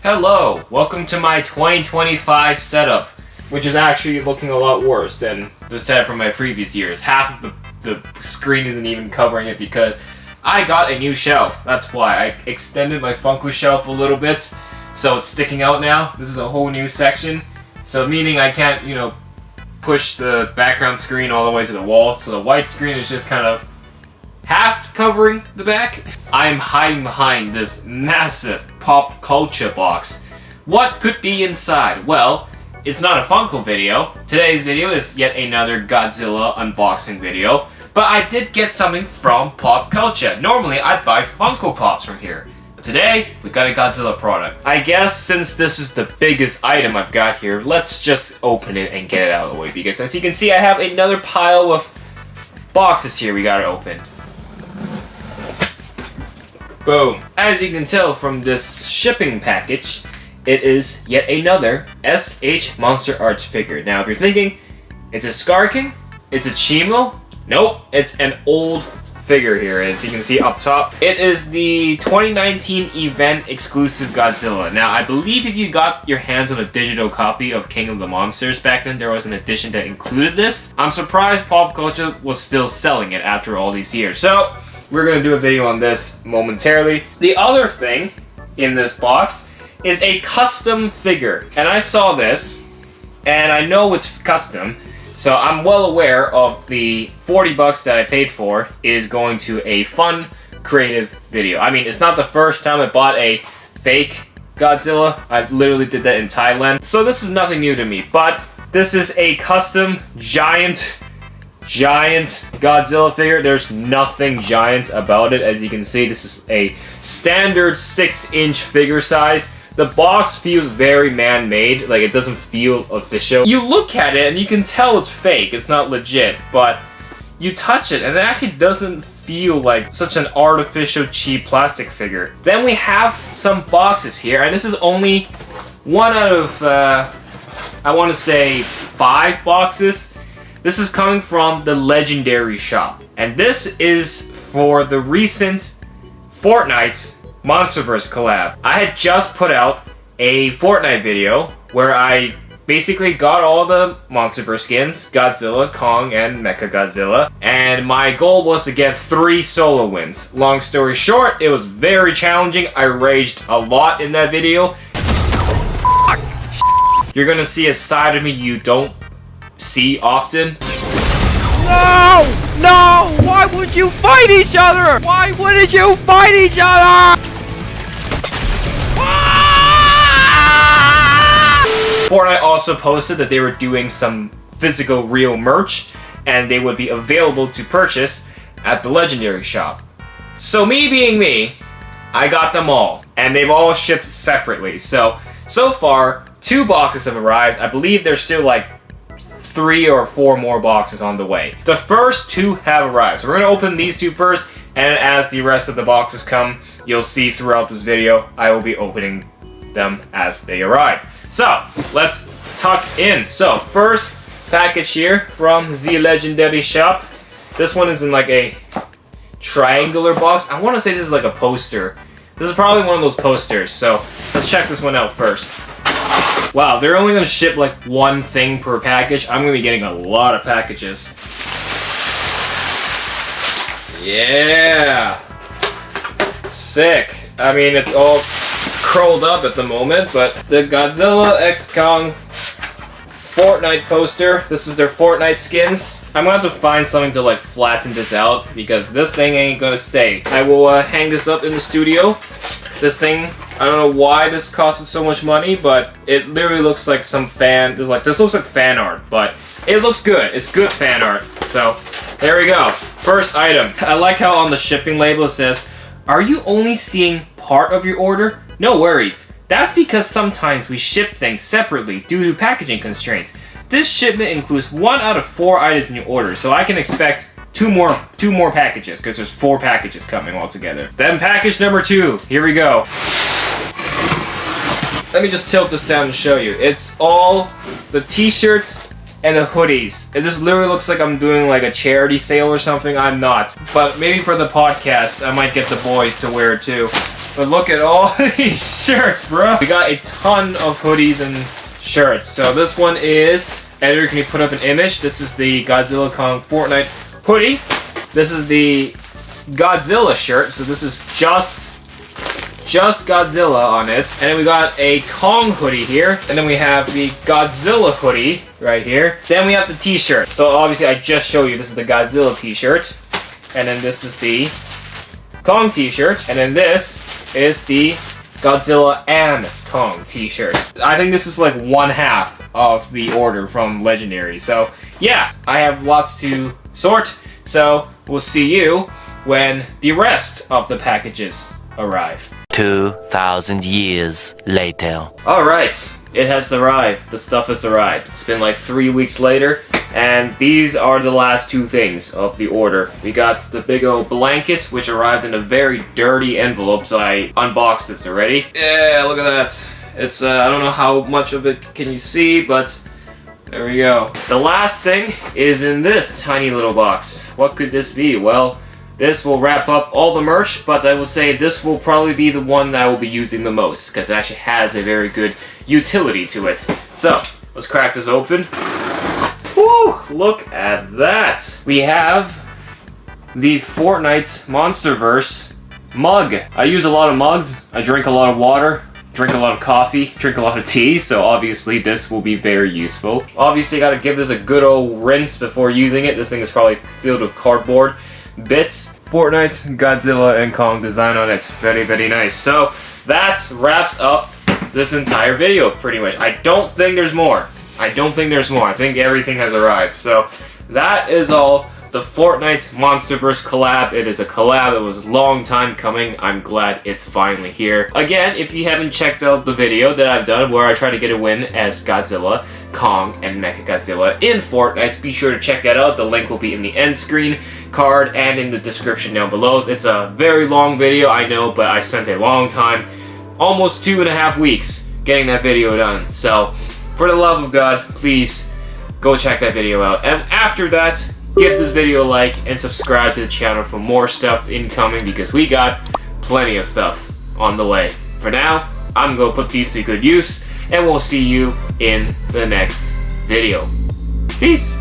Hello, welcome to my 2025 setup, which is actually looking a lot worse than the setup from my previous years. Half of the screen isn't even covering it because I got a new shelf. That's why I extended my Funko shelf a little bit, so it's sticking out now. This is a whole new section, so meaning I can't, push the background screen all the way to the wall, so the white screen is just kind of half covering the back. I'm hiding behind this massive pop culture box. What could be inside? Well, it's not a Funko video. Today's video is yet another Godzilla unboxing video, but I did get something from pop culture. Normally, I'd buy Funko Pops from here. But today, we got a Godzilla product. I guess since this is the biggest item I've got here, let's just open it and get it out of the way, because as you can see, I have another pile of boxes here we gotta open. Boom. As you can tell from this shipping package, it is yet another SH Monster Arts figure. Now, if you're thinking, is it Scar King? Is it Shimo? Nope, it's an old figure here. As you can see up top, it is the 2019 event exclusive Godzilla. Now, I believe if you got your hands on a digital copy of King of the Monsters back then, there was an edition that included this. I'm surprised pop culture was still selling it after all these years. So, we're going to do a video on this momentarily. The other thing in this box is a custom figure. And I saw this, and I know it's custom, so I'm well aware of the 40 bucks that I paid for is going to a fun, creative video. I mean, it's not the first time I bought a fake Godzilla. I literally did that in Thailand. So this is nothing new to me, but this is a custom giant Godzilla figure. There's nothing giant about it. As you can see, this is a standard 6-inch figure size. The box feels very man-made, like it doesn't feel official. You look at it and you can tell it's fake, it's not legit, but you touch it and it actually doesn't feel like such an artificial cheap plastic figure. Then we have some boxes here, and this is only one out of, I want to say 5 boxes. This is coming from the Legendary shop, and this is for the recent Fortnite Monsterverse collab. I had just put out a Fortnite video where I basically got all the Monsterverse skins, Godzilla, Kong, and Mechagodzilla, and my goal was to get 3 solo wins. Long story short, it was very challenging. I raged a lot in that video. You're gonna see a side of me you don't see often. No! Why would you fight each other? Why wouldn't you fight each other? Fortnite also posted that they were doing some physical real merch, and they would be available to purchase at the Legendary shop. So me being me, I got them all, and they've all shipped separately. So far, 2 boxes have arrived. I believe there's still like 3 or 4 more boxes on the way. The first 2 have arrived. So we're gonna open these 2 first, and as the rest of the boxes come, you'll see throughout this video, I will be opening them as they arrive. So, let's tuck in. So, first package here from the Legendary shop. This one is in like a triangular box. I want to say this is like a poster. This is probably one of those posters. So, let's check this one out first. Wow, they're only going to ship like 1 thing per package. I'm going to be getting a lot of packages. Yeah! Sick. I mean, it's all curled up at the moment, but the Godzilla x Kong Fortnite poster. This is their Fortnite skins. I'm gonna have to find something to like flatten this out because this thing ain't gonna stay. I will hang this up in the studio. This thing, I don't know why this costed so much money, but it literally looks like some this looks like fan art, but it looks good. It's good fan art. So there we go. First item. I like how on the shipping label it says, "Are you only seeing part of your order? No worries. That's because sometimes we ship things separately due to packaging constraints. This shipment includes 1 out of 4 items in your order, so I can expect two more packages, because there's 4 packages coming all together." Then package number 2. Here we go. Let me just tilt this down and show you. It's all the t-shirts and the hoodies. This literally looks like I'm doing like a charity sale or something. I'm not. But maybe for the podcast, I might get the boys to wear it too. But look at all these shirts, bro. We got a ton of hoodies and shirts. So this one is, editor, can you put up an image? This is the Godzilla Kong Fortnite hoodie. This is the Godzilla shirt. So this is just Godzilla on it. And then we got a Kong hoodie here. And then we have the Godzilla hoodie right here. Then we have the t-shirt. So obviously I just showed you this is the Godzilla t-shirt. And then this is the Kong t-shirt. And then this is the Godzilla and Kong t-shirt. I think this is like 1/2 of the order from Legendary. So yeah, I have lots to sort. So we'll see you when the rest of the packages arrive. 2,000 years later. Alright, it has arrived. The stuff has arrived. It's been like 3 weeks later, and these are the last 2 things of the order. We got the big old blanket, which arrived in a very dirty envelope, so I unboxed this already. Yeah, look at that. It's, I don't know how much of it can you see, but there we go. The last thing is in this tiny little box. What could this be? Well, this will wrap up all the merch, but I will say this will probably be the one that I will be using the most, because it actually has a very good utility to it. So, let's crack this open. Woo! Look at that! We have the Fortnite Monsterverse mug. I use a lot of mugs, I drink a lot of water, drink a lot of coffee, drink a lot of tea, so obviously this will be very useful. Obviously, I gotta give this a good old rinse before using it. This thing is probably filled with cardboard bits. Fortnite, Godzilla, and Kong design on it. Very, very nice. So that wraps up this entire video, pretty much. I don't think there's more. I think everything has arrived. So that is all. The Fortnite Monsterverse collab. It is a collab that was a long time coming. I'm glad it's finally here. Again, if you haven't checked out the video that I've done where I try to get a win as Godzilla, Kong, and Mechagodzilla in Fortnite, be sure to check that out. The link will be in the end screen card and in the description down below. It's a very long video, I know, but I spent a long time, almost 2.5 weeks, getting that video done. So, for the love of God, please go check that video out. And after that, give this video a like and subscribe to the channel for more stuff incoming, because we got plenty of stuff on the way. For now, I'm going to put these to good use, and we'll see you in the next video. Peace!